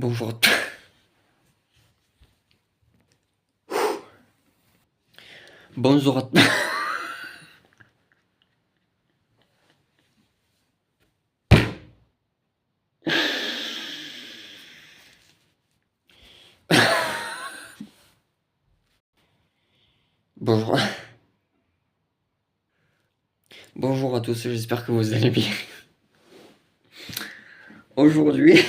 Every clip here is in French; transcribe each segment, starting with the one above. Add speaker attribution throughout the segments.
Speaker 1: Bonjour. Bonjour à bonjour. Bonjour à tous, j'espère que vous allez bien. Aujourd'hui,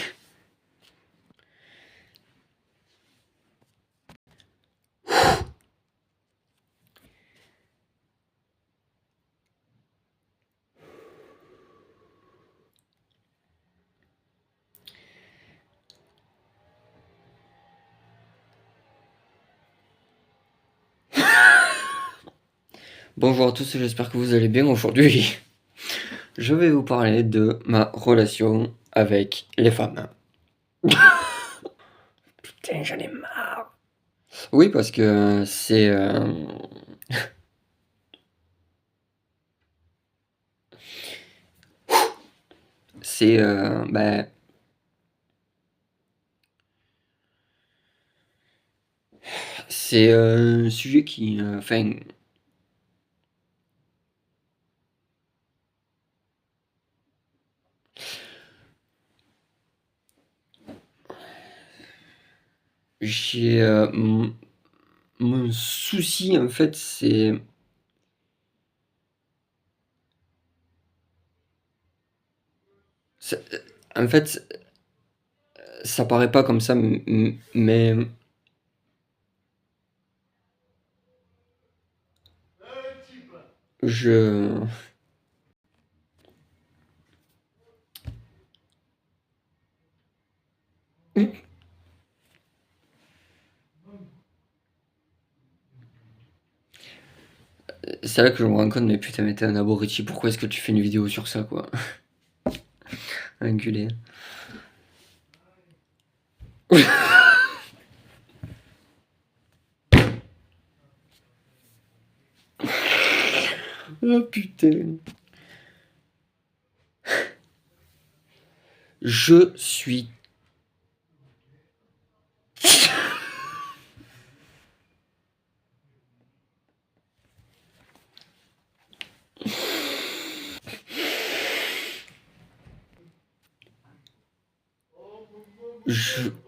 Speaker 1: bonjour à tous, j'espère que vous allez bien. Aujourd'hui, je vais vous parler de ma relation avec les femmes. Putain, j'en ai marre. Oui, parce que bah, c'est un sujet qui, enfin, j'ai mon souci en fait, en fait, ça paraît pas comme ça, mais je c'est là que je me rends compte, mais putain, mais t'es un abruti, pourquoi est-ce que tu fais une vidéo sur ça, quoi? Enculé. Oh putain. Je suis.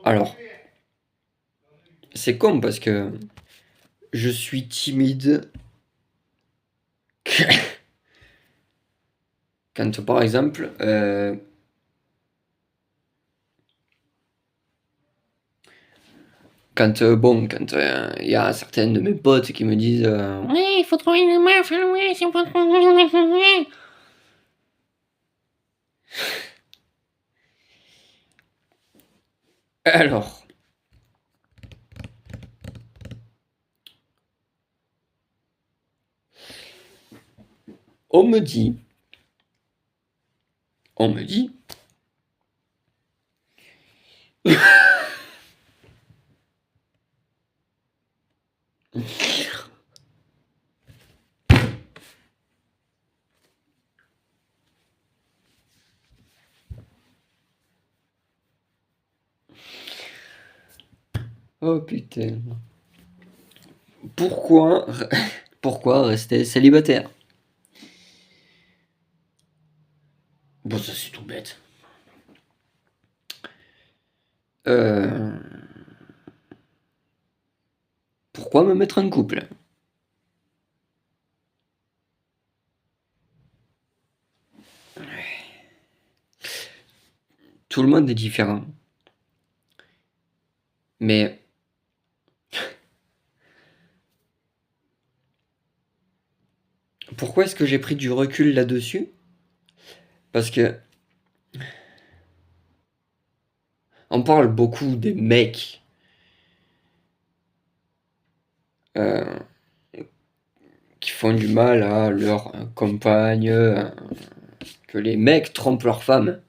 Speaker 1: Alors, c'est con parce que je suis timide quand, par exemple, quand il y a certaines de mes potes qui me disent ouais, il faut trouver une meuf, ouais, c'est pas trop. Alors, on me dit, on me dit, oh putain, pourquoi, pourquoi rester célibataire? Bon, ça c'est tout bête. Euh, Pourquoi me mettre en couple? Tout le monde est différent. Mais pourquoi est-ce que j'ai pris du recul là-dessus? Parce que on parle beaucoup des mecs euh, qui font du mal à leur compagne, que les mecs trompent leurs femmes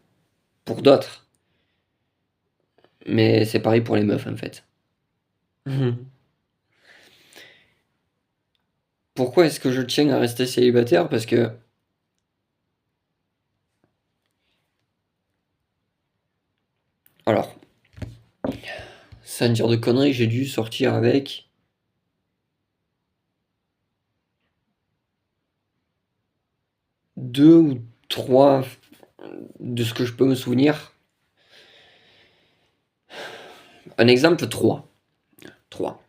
Speaker 1: pour d'autres. Mais c'est pareil pour les meufs en fait. Mhm. Pourquoi est-ce que je tiens à rester célibataire? Parce que, alors, sans dire de conneries, j'ai dû sortir avec 2 ou 3, de ce que je peux me souvenir. Un exemple, 3. 3.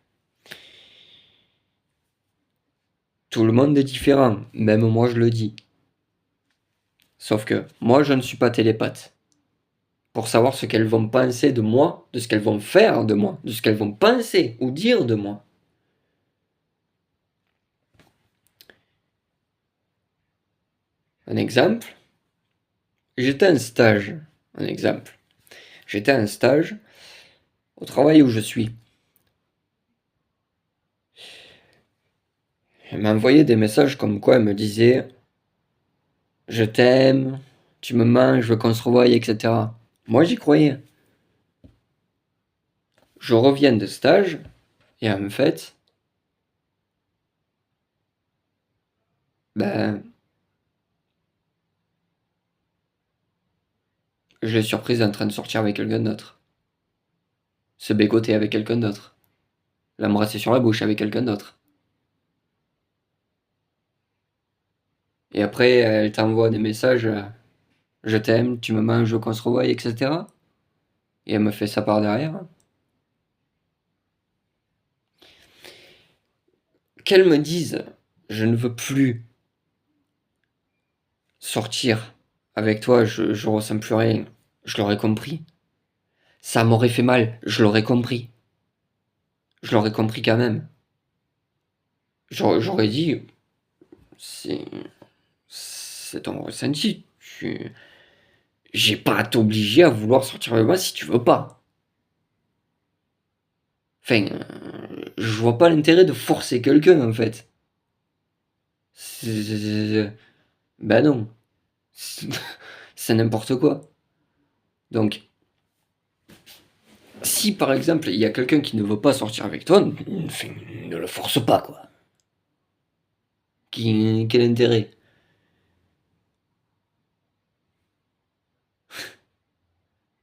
Speaker 1: Tout le monde est différent, même moi je le dis. Sauf que moi je ne suis pas télépathe. Pour savoir ce qu'elles vont penser de moi, de ce qu'elles vont faire de moi, de ce qu'elles vont penser ou dire de moi. Un exemple, j'étais en stage. Un exemple, j'étais en stage au travail où je suis. Elle m'a envoyé des messages comme quoi elle me disait je t'aime, tu me manques, je veux qu'on se revoie, etc. Moi j'y croyais. Je reviens de stage et en fait, ben, je l'ai surprise en train de sortir avec quelqu'un d'autre. Se bécoter avec quelqu'un d'autre. L'embrasser sur la bouche avec quelqu'un d'autre. Et après, elle t'envoie des messages je t'aime, tu me manques, je veux qu'on se revoie, etc. Et elle me fait ça par derrière. Qu'elle me dise je ne veux plus sortir avec toi, je ressens plus rien. Je l'aurais compris. Ça m'aurait fait mal, je l'aurais compris. Je l'aurais compris quand même. J'aurais dit, c'est, c'est ton ressenti. J'ai pas à t'obliger à vouloir sortir avec moi si tu veux pas. Enfin, je vois pas l'intérêt de forcer quelqu'un en fait. Ben non. C'est n'importe quoi. Donc, si par exemple il y a quelqu'un qui ne veut pas sortir avec toi, enfin, ne le force pas quoi. Quel intérêt?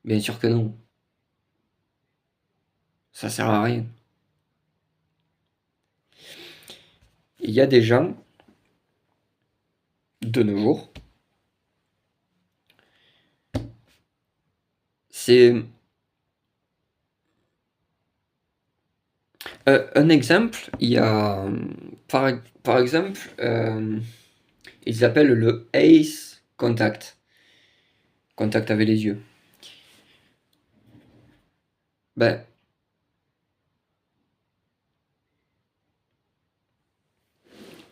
Speaker 1: Bien sûr que non. Ça sert à rien. Il y a des gens, de nos jours, c'est un exemple, il y a par exemple, ils appellent le ACE contact, contact avec les yeux. Ben,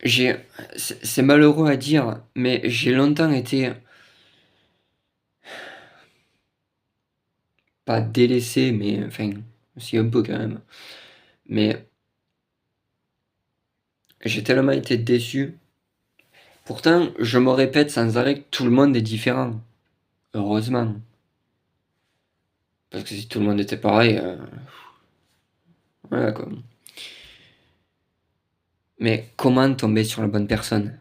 Speaker 1: j'ai, c'est malheureux à dire, mais j'ai longtemps été pas délaissé, mais enfin, si un peu quand même. Mais j'ai tellement été déçu. Pourtant, je me répète sans arrêt que tout le monde est différent. Heureusement. Parce que si tout le monde était pareil, voilà quoi. Mais comment tomber sur la bonne personne?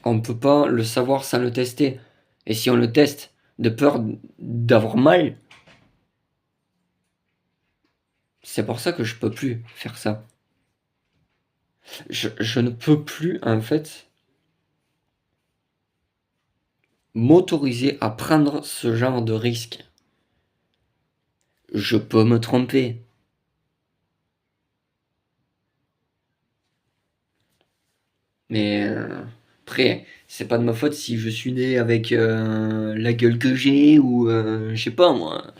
Speaker 1: On peut pas le savoir sans le tester. Et si on le teste de peur d'avoir mal, c'est pour ça que je peux plus faire ça. Je ne peux plus, en fait, m'autoriser à prendre ce genre de risque. Je peux me tromper. Mais après, c'est pas de ma faute si je suis né avec la gueule que j'ai ou je sais pas moi.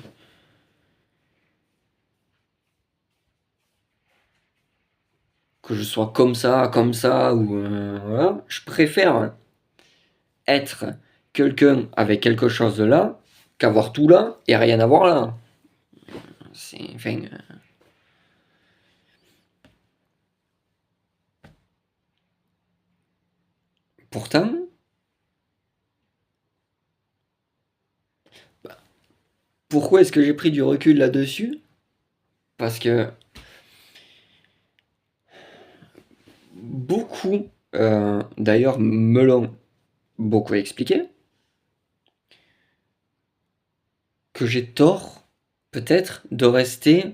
Speaker 1: Que je sois comme ça ou voilà. Je préfère être quelqu'un avec quelque chose de là qu'avoir tout là et rien avoir là. C'est, enfin, pourtant, pourquoi est-ce que j'ai pris du recul là-dessus? Parce que beaucoup, d'ailleurs, me l'ont beaucoup expliqué, que j'ai tort, peut-être, de rester.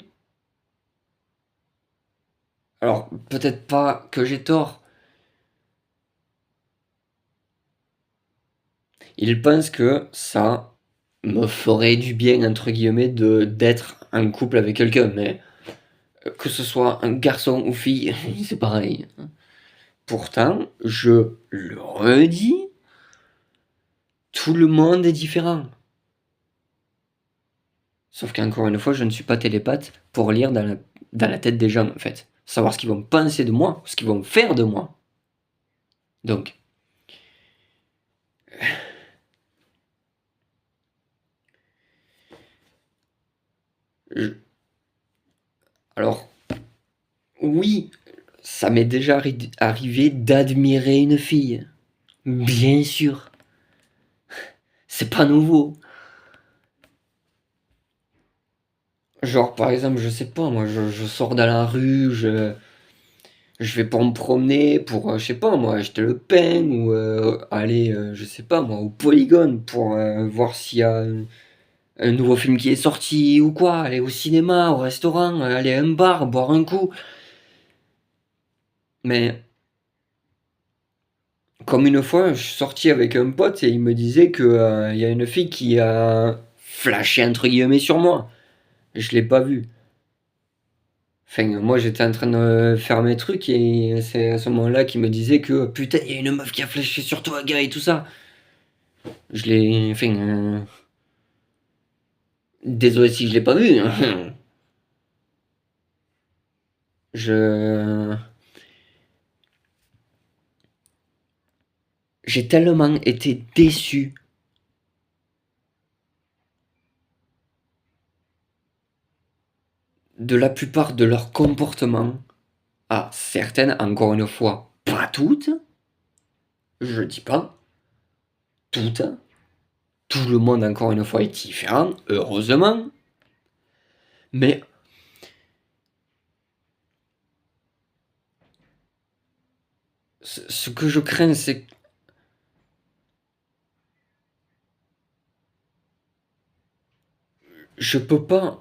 Speaker 1: Alors, peut-être pas que j'ai tort. Il pense que ça me ferait du bien, entre guillemets, d'être en couple avec quelqu'un, mais que ce soit un garçon ou fille, c'est pareil. Pourtant, je le redis, tout le monde est différent. Sauf qu'encore une fois, je ne suis pas télépathe pour lire dans la tête des gens, en fait. Savoir ce qu'ils vont penser de moi, ce qu'ils vont faire de moi. Donc, je- alors, oui, ça m'est déjà arrivé d'admirer une fille. Bien sûr, c'est pas nouveau. Genre, par exemple, je sais pas, moi, je sors dans la rue, je vais pour me promener, pour, je sais pas, moi, acheter le pain, ou aller, je sais pas, moi, au Polygone, pour voir s'il y a un nouveau film qui est sorti, ou quoi, aller au cinéma, au restaurant, aller à un bar, boire un coup. Mais, comme une fois, je suis sorti avec un pote et il me disait que, il y a une fille qui a flashé, entre guillemets, sur moi. Je l'ai pas vue. Enfin, moi j'étais en train de faire mes trucs et c'est à ce moment-là qu'il me disait que putain, il y a une meuf qui a flashé sur toi, gars, et tout ça. Je l'ai. Enfin, désolé si je l'ai pas vu. Je. J'ai tellement été déçu de la plupart de leurs comportements. Ah, certaines, encore une fois, pas toutes. Je dis pas toutes. Tout le monde, encore une fois, est différent, heureusement. Mais ce que je crains, c'est que je peux pas.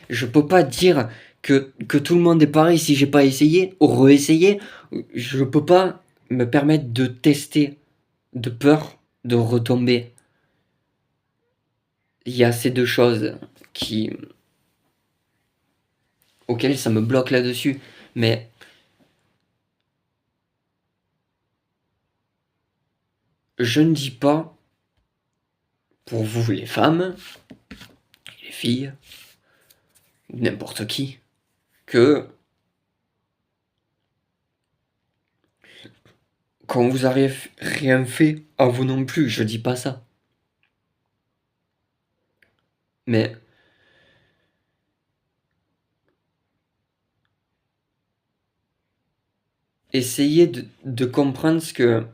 Speaker 1: Je peux pas dire que tout le monde est pareil si j'ai pas essayé, ou réessayé. Je peux pas me permettre de tester, de peur de retomber. Il y a ces deux choses qui, auxquelles ça me bloque là-dessus. Mais je ne dis pas, pour vous les femmes, les filles, n'importe qui, que quand vous avez rien fait à vous non plus, je dis pas ça. Mais essayez de comprendre ce que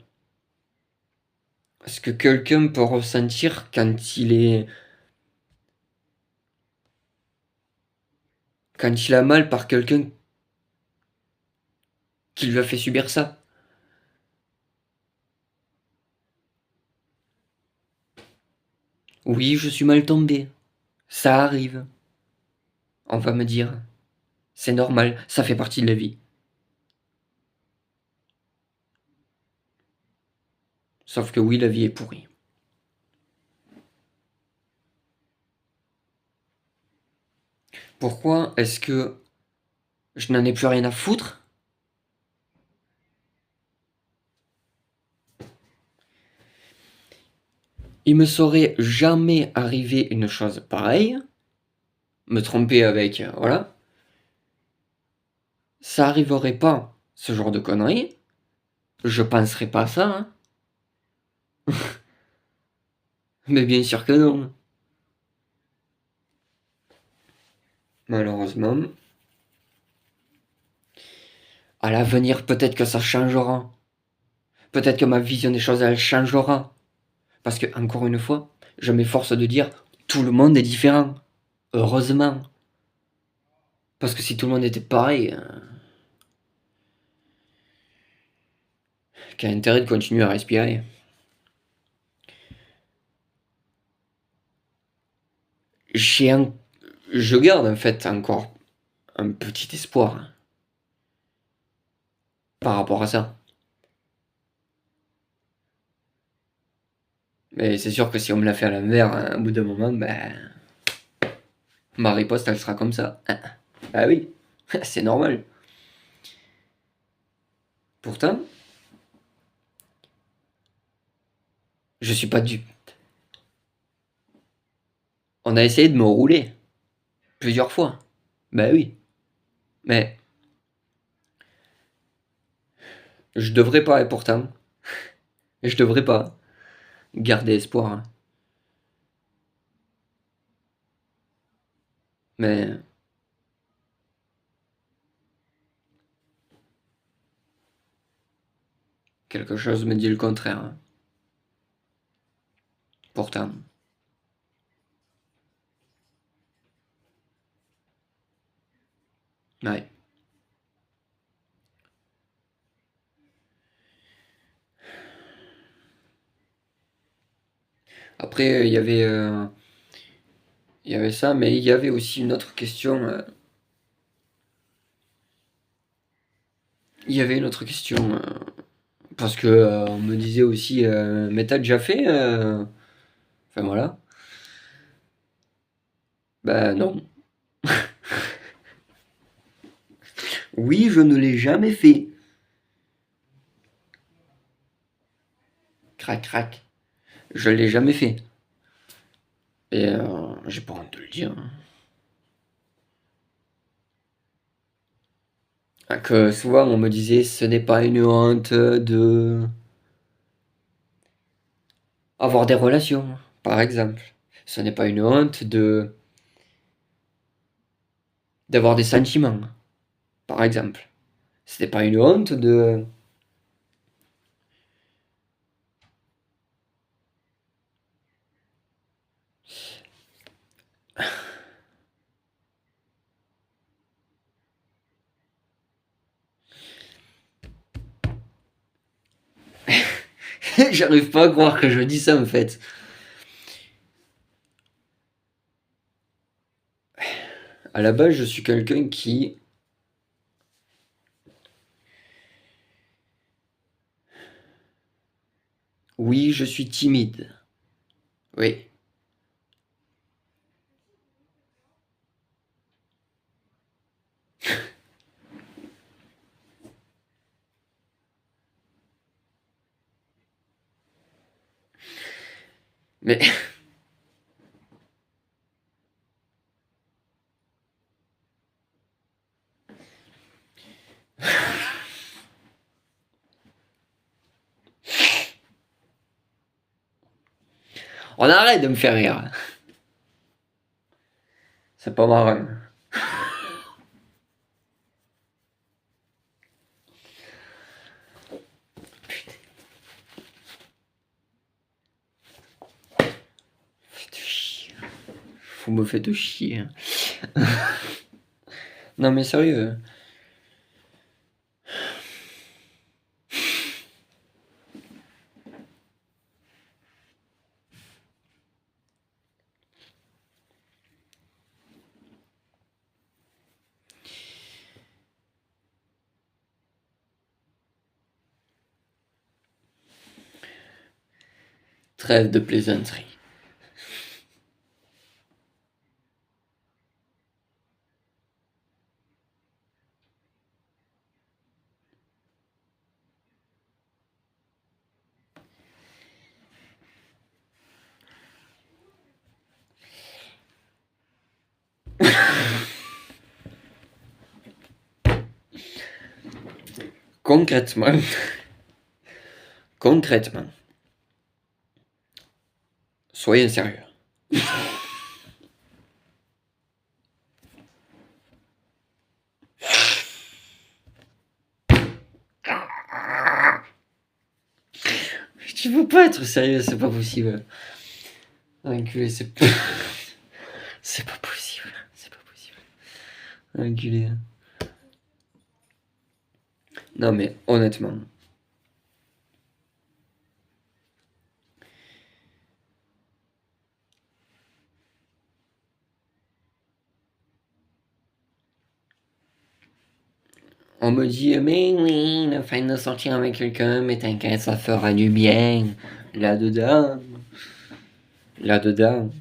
Speaker 1: quelqu'un peut ressentir quand il a mal par quelqu'un qui lui a fait subir ça. Oui, je suis mal tombé. Ça arrive. On va me dire. C'est normal, ça fait partie de la vie. Sauf que oui, la vie est pourrie. Pourquoi est-ce que je n'en ai plus rien à foutre? Il me serait jamais arrivé une chose pareille. Me tromper avec, voilà. Ça arriverait pas, ce genre de conneries. Je penserais pas ça, hein. Mais bien sûr que non. Malheureusement. À l'avenir, peut-être que ça changera. Peut-être que ma vision des choses, elle changera. Parce que, encore une fois, je m'efforce de dire, tout le monde est différent. Heureusement. Parce que si tout le monde était pareil, qui a intérêt de continuer à respirer. J'ai un... Je garde en fait encore un petit espoir par rapport à ça. Mais c'est sûr que si on me l'a fait à l'envers, au bout d'un moment, ben, ma riposte, elle sera comme ça. Ah oui, c'est normal. Pourtant, je suis pas dupe. On a essayé de me rouler plusieurs fois. Ben oui, mais je devrais pas, et pourtant, je devrais pas garder espoir, hein. Mais quelque chose me dit le contraire, hein. Pourtant, ouais. Après, il y avait ça, mais il y avait aussi une autre question. Il y avait une autre question. Parce que on me disait aussi, mais t'as déjà fait Enfin voilà. Ben non. Oui, je ne l'ai jamais fait. Crac, crac. Je l'ai jamais fait. Et j'ai pas honte de le dire, hein. Ah, que souvent on me disait, ce n'est pas une honte de avoir des relations, par exemple. Ce n'est pas une honte de d'avoir des sentiments, par exemple. Ce n'est pas une honte de... J'arrive pas à croire que je dis ça en fait. À la base, je suis quelqu'un qui... Oui, je suis timide. Oui. Mais on arrête de me faire rire. C'est pas marrant. Faites chier. Vous me faites chier. Non mais sérieux. Trêve de plaisanterie. Concrètement, concrètement, soyez sérieux. Tu peux pas être sérieux, c'est pas possible. Enculé, c'est pas possible. C'est pas possible. Enculé. Non mais honnêtement, On me dit, mais oui, la fin de sortir avec quelqu'un, mais t'inquiète, ça fera du bien. Là-dedans, là-dedans.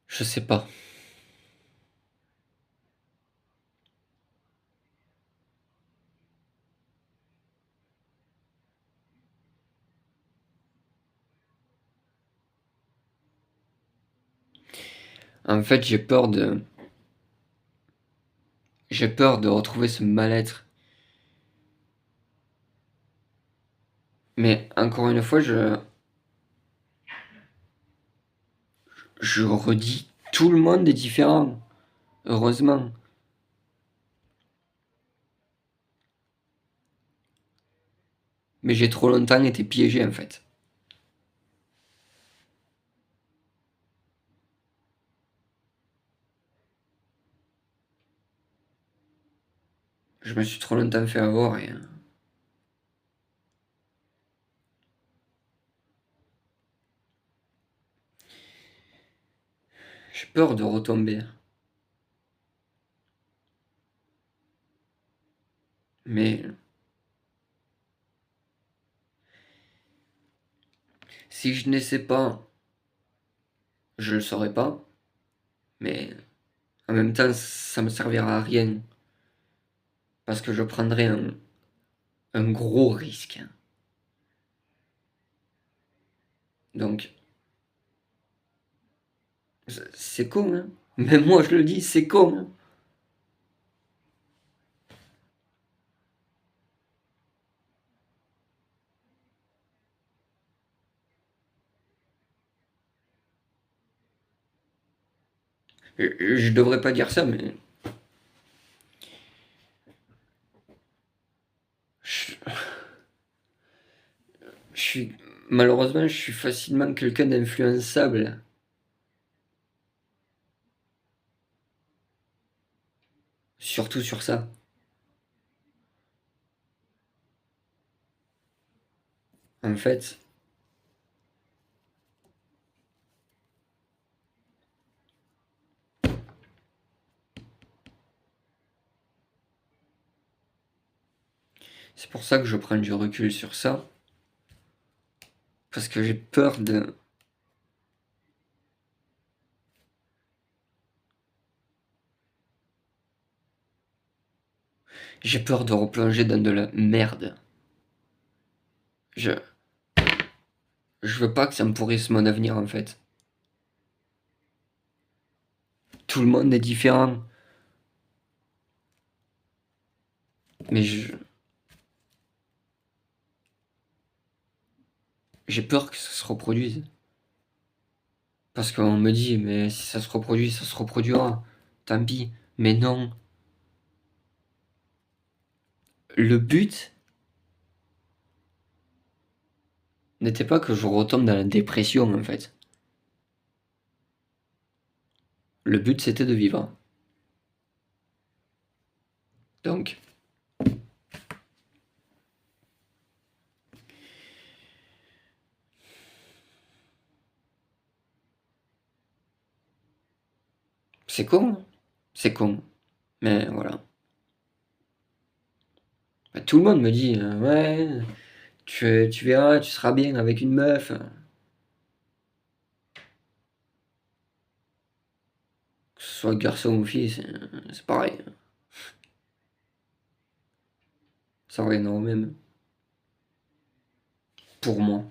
Speaker 1: Je sais pas. En fait, j'ai peur de retrouver ce mal-être. Mais encore une fois, je redis, tout le monde est différent. Heureusement. Mais j'ai trop longtemps été piégé en fait. Je me suis trop longtemps fait avoir et j'ai peur de retomber. Mais si je n'essaie pas, je le saurais pas. Mais en même temps, ça me servira à rien. Parce que je prendrais un gros risque. Donc, c'est con, hein. Même moi, je le dis, c'est con, hein. Je devrais pas dire ça, mais je, je suis malheureusement, je suis facilement quelqu'un d'influençable. Surtout sur ça. En fait, c'est pour ça que je prends du recul sur ça. Parce que j'ai peur de replonger dans de la merde. Je, je veux pas que ça me pourrisse mon avenir en fait. Tout le monde est différent. Mais j'ai peur que ça se reproduise. Parce qu'on me dit, mais si ça se reproduit, ça se reproduira. Tant pis. Mais non. Le but n'était pas que je retombe dans la dépression en fait. Le but c'était de vivre. Donc, c'est con, hein. C'est con. Mais voilà. Bah, tout le monde me dit, ouais, tu verras, tu seras bien avec une meuf. Que ce soit garçon ou fille, c'est pareil. Ça revient au même. Pour moi.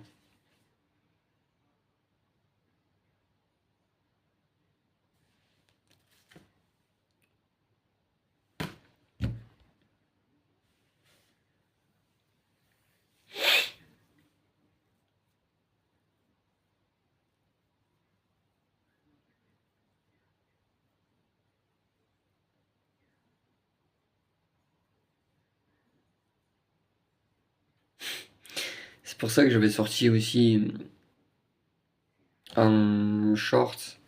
Speaker 1: C'est pour ça que j'avais sorti aussi en short.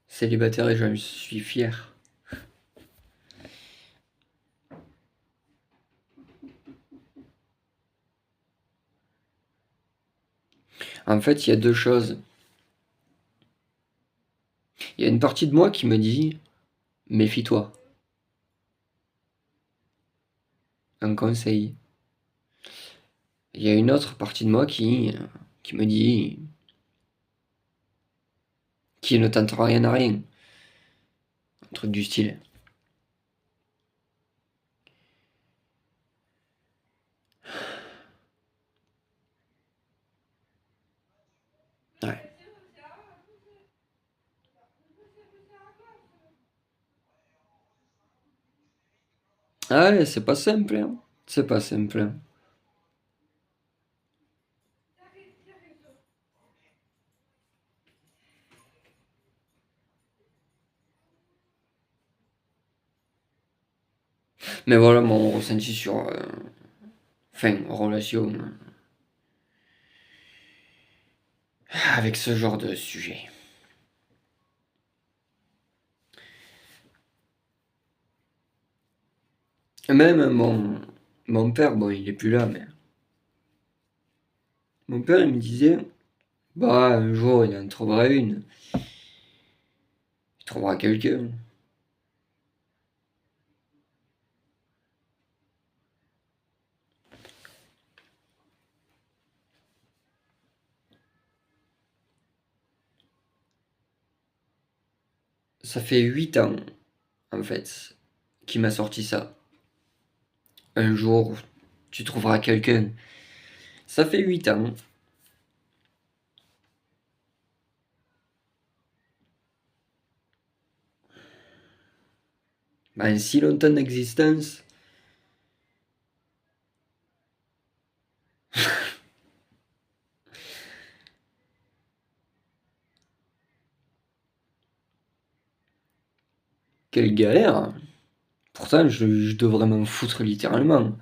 Speaker 1: Célibataire et je suis fier. En fait, il y a deux choses. Il y a une partie de moi qui me dit méfie-toi. Un conseil. Il y a une autre partie de moi qui me dit qui ne tentera rien à rien. Un truc du style. Ouais. Ah ouais, c'est pas simple, hein. C'est pas simple, hein. Mais voilà mon ressenti sur. Enfin, relation. Avec ce genre de sujet. Même mon père, bon, il est plus là, mais. Mon père, il me disait bah, un jour, il en trouvera une. Il trouvera quelqu'un. Ça fait 8 ans, en fait, qu'il m'a sorti ça. Un jour, tu trouveras quelqu'un. Ça fait 8 ans. Ben, si longtemps d'existence. Quelle galère. Pourtant, je devrais m'en foutre littéralement.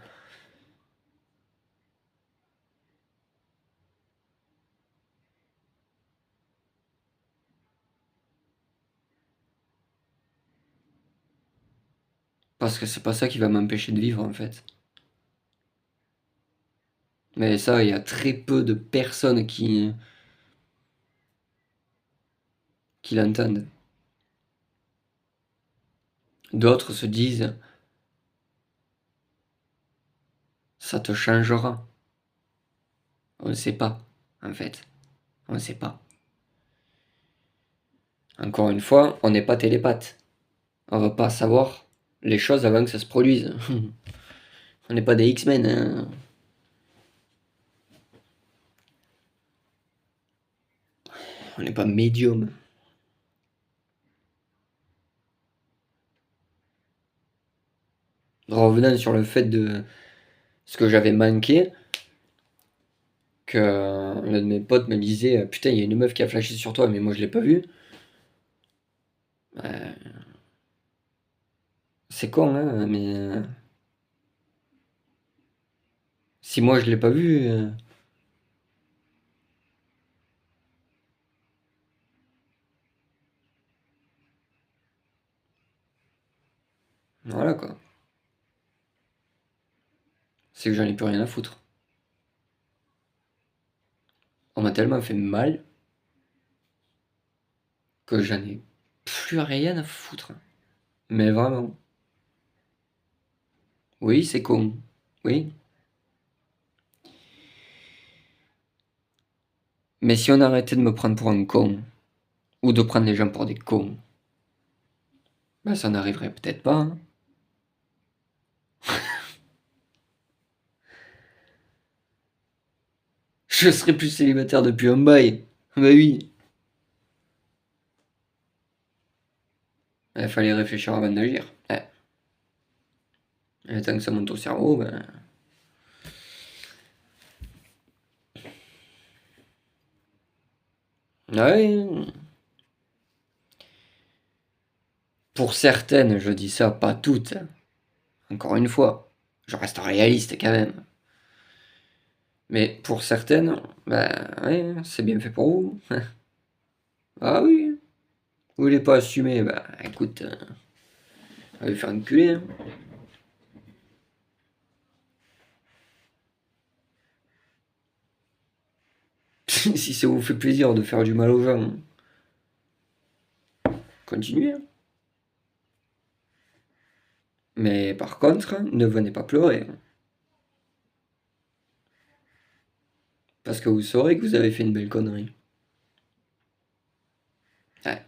Speaker 1: Parce que c'est pas ça qui va m'empêcher de vivre, en fait. Mais ça, il y a très peu de personnes qui l'entendent. D'autres se disent, ça te changera. On ne sait pas, en fait. On ne sait pas. Encore une fois, on n'est pas télépathe. On va pas savoir les choses avant que ça se produise. On n'est pas des X-Men, hein. On n'est pas médium. Revenant sur le fait de ce que j'avais manqué, que l'un de mes potes me disait putain, il y a une meuf qui a flashé sur toi, mais moi je l'ai pas vue. C'est con, hein, mais si moi je l'ai pas vue, voilà quoi. C'est que j'en ai plus rien à foutre. On m'a tellement fait mal que j'en ai plus rien à foutre. Mais vraiment. Oui, c'est con. Oui. Mais si on arrêtait de me prendre pour un con, ou de prendre les gens pour des cons, ben ça n'arriverait peut-être pas, hein. Je serais plus célibataire depuis un bail. Bah oui. Il fallait réfléchir avant d'agir. Et tant que ça monte au cerveau, ben. Ouais. Pour certaines, je dis ça, pas toutes. Encore une fois. Je reste réaliste quand même. Mais pour certaines, bah ouais, c'est bien fait pour vous. Ah oui, vous voulez pas assumer, bah écoute, allez faire enculer. Hein. Si ça vous fait plaisir de faire du mal aux gens, continuez. Hein. Mais par contre, ne venez pas pleurer. Hein. Parce que vous saurez que vous avez fait une belle connerie. Ouais.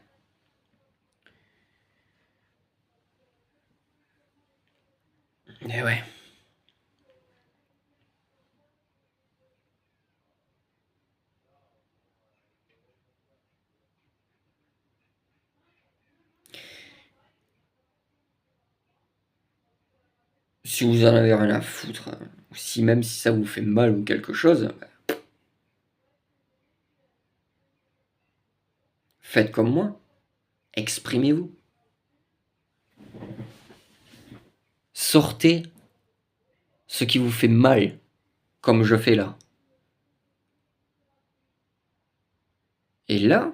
Speaker 1: Et ouais. Si vous en avez rien à foutre, ou si même si ça vous fait mal ou quelque chose, bah, faites comme moi. Exprimez-vous. Sortez ce qui vous fait mal, comme je fais là. Et là,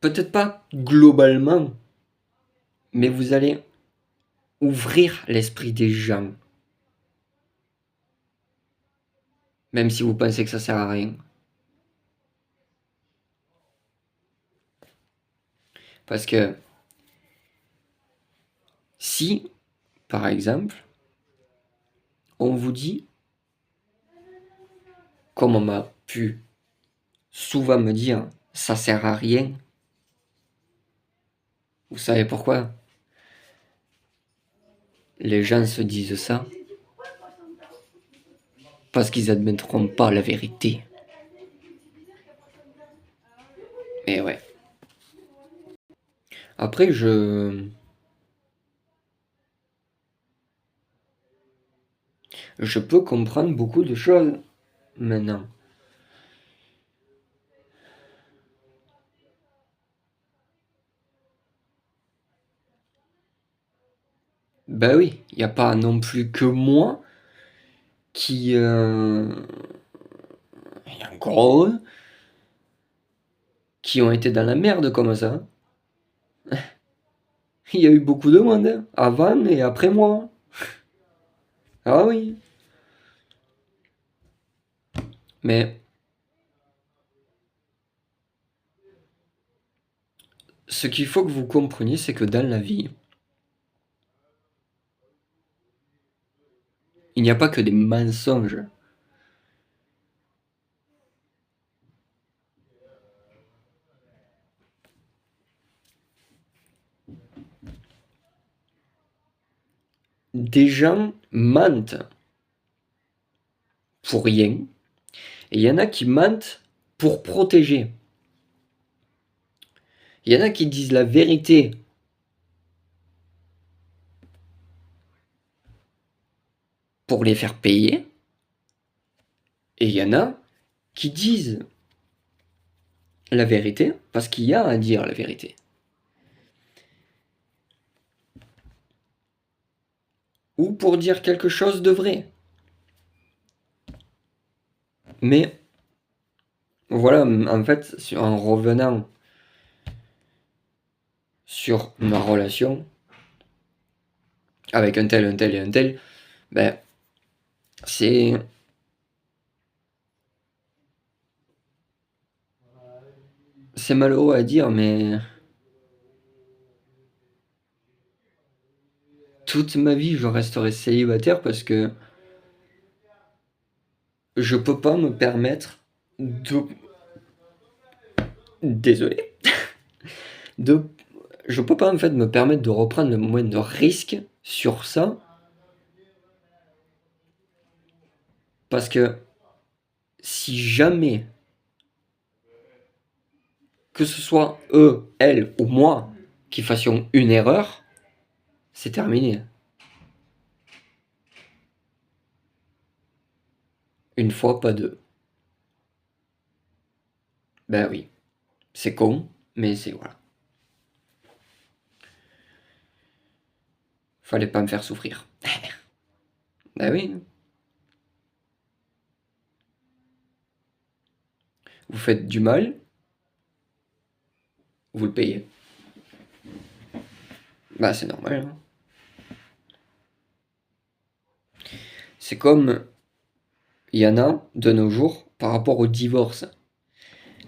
Speaker 1: peut-être pas globalement, mais vous allez ouvrir l'esprit des gens. Même si vous pensez que ça sert à rien. Parce que si, par exemple, on vous dit, comme on m'a pu souvent me dire, ça sert à rien, vous savez pourquoi les gens se disent ça? Parce qu'ils admettront pas la vérité. Et ouais. Après, je peux comprendre beaucoup de choses maintenant. Bah oui, il n'y a pas non plus que moi qui... Il y a encore eux qui ont été dans la merde comme ça. Il y a eu beaucoup de monde, hein, avant et après moi. Ah oui. Mais ce qu'il faut que vous compreniez, c'est que dans la vie, il n'y a pas que des mensonges. Des gens mentent pour rien, et il y en a qui mentent pour protéger. Il y en a qui disent la vérité pour les faire payer, et il y en a qui disent la vérité parce qu'il y a à dire la vérité. Ou pour dire quelque chose de vrai. Mais voilà, en fait, en revenant sur ma relation avec un tel, un tel et un tel, ben, c'est c'est malheureux à dire, mais toute ma vie, je resterai célibataire parce que je peux pas me permettre de... Désolé. De... Je peux pas en fait me permettre de reprendre le moindre risque sur ça parce que si jamais, que ce soit eux, elles ou moi, qui fassions une erreur, c'est terminé. Une fois, pas deux. Ben oui, c'est con, mais c'est voilà. Fallait pas me faire souffrir. Bah oui. Vous faites du mal, vous le payez. Bah c'est normal, hein. C'est comme il y en a de nos jours par rapport au divorce.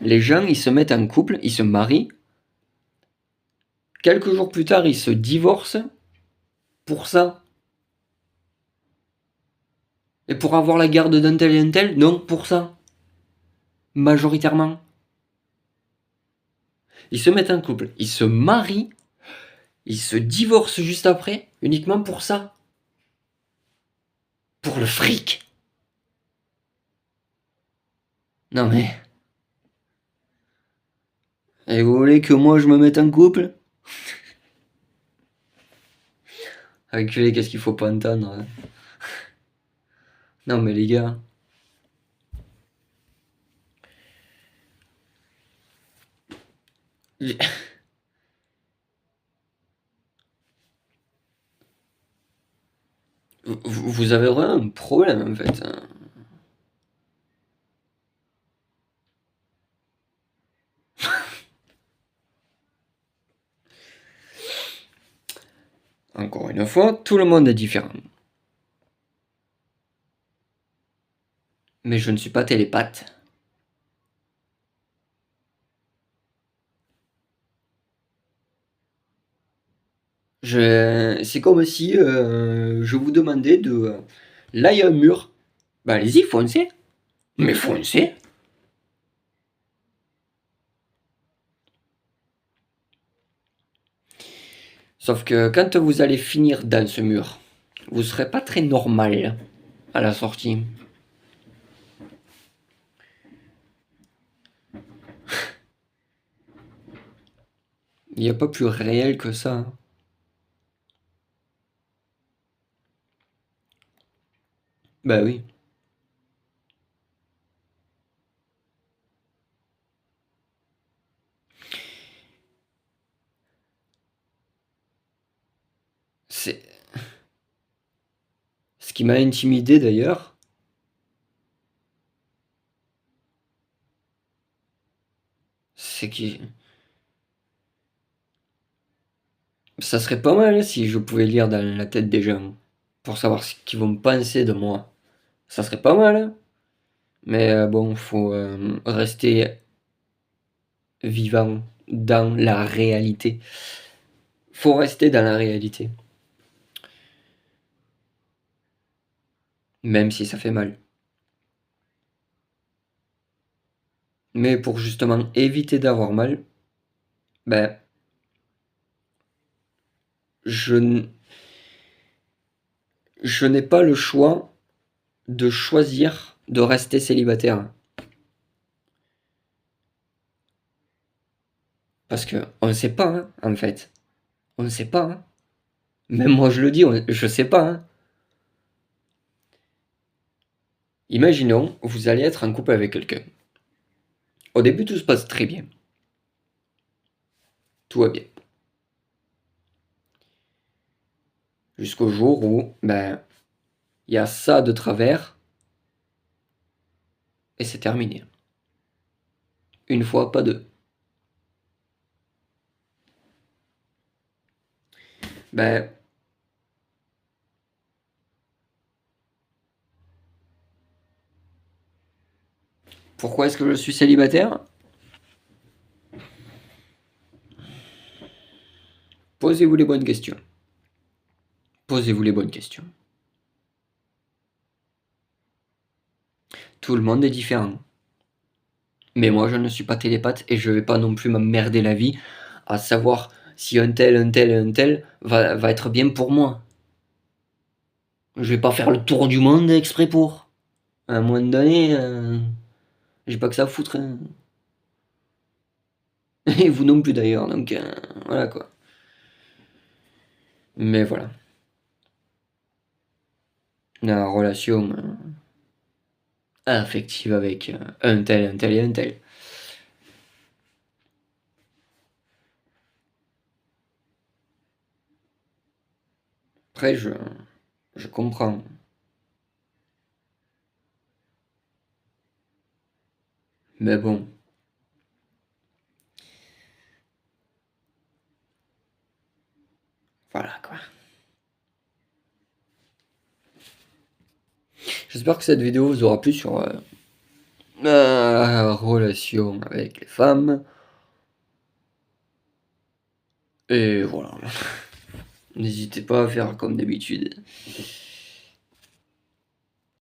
Speaker 1: Les gens, ils se mettent en couple, ils se marient. Quelques jours plus tard, ils se divorcent pour ça. Et pour avoir la garde d'un tel et un tel, non, pour ça. Majoritairement. Ils se mettent en couple, ils se marient, ils se divorcent juste après, uniquement pour ça. Pour le fric. Non mais... Et vous voulez que moi je me mette en couple? Enculé, qu'est-ce qu'il faut pas entendre, hein. Non mais les gars... Vous avez vraiment un problème en fait, hein. Encore une fois, tout le monde est différent. Mais je ne suis pas télépathe. C'est comme si je vous demandais de... Là, il y a un mur. Bah allez-y, foncez. Mais foncez. Sauf que quand vous allez finir dans ce mur, vous serez pas très normal à la sortie. Il n'y a pas plus réel que ça. Bah oui. C'est... Ce qui m'a intimidé d'ailleurs, c'est que ça serait pas mal si je pouvais lire dans la tête des gens pour savoir ce qu'ils vont penser de moi. Ça serait pas mal, hein. Mais bon, faut rester vivant dans la réalité. Faut rester dans la réalité. Même si ça fait mal. Mais pour justement éviter d'avoir mal, ben, je, je n'ai pas le choix de choisir de rester célibataire. Parce que on ne sait pas, hein, en fait. On ne sait pas, hein. Même moi je le dis, je sais pas, hein. Imaginons, vous allez être en couple avec quelqu'un. Au début, tout se passe très bien. Tout va bien. Jusqu'au jour où, ben, il y a ça de travers et c'est terminé. Une fois, pas deux. Ben, pourquoi est-ce que je suis célibataire? Posez-vous les bonnes questions. Posez-vous les bonnes questions. Tout le monde est différent. Mais moi, je ne suis pas télépathe et je vais pas non plus m'emmerder la vie à savoir si un tel, un tel et un tel va être bien pour moi. Je vais pas faire le tour du monde exprès pour. À un moment donné, j'ai pas que ça à foutre, hein. Et vous non plus d'ailleurs, donc voilà quoi. Mais voilà. La relation affective avec un tel et un tel. après, je comprends. Mais bon, voilà quoi. J'espère que cette vidéo vous aura plu sur ma relation avec les femmes. Et voilà. N'hésitez pas à faire comme d'habitude.